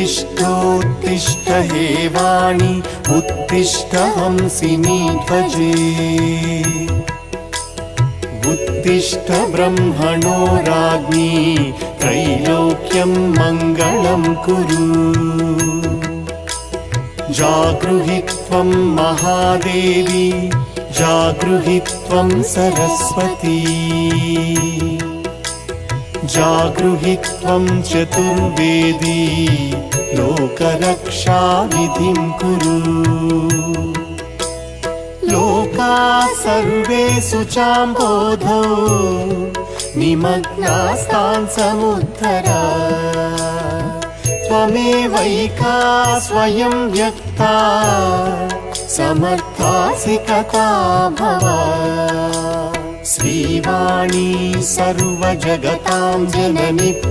उत्तिष्ठोत्तिष्ठ हे वाणी उत्तिष्ठ हंसिनी ध्वजे उत्तिष्ठ ब्रह्मणो राज्ञी त्रैलोक्यं मङ्गलं कुरु जागृहि त्वं महादेवी जागृहि त्वं सरस्वती जागृहि त्वं चतुर्वेदी लोकरक्षाविधिं कुरु लोकाः सर्वे शुचाम्बोधौ निमग्नास्तान् समुद्धर त्वमेवैका स्वयं व्यक्ता समर्थासि कथा भव श्रीवाणी सर्वजगतां जननी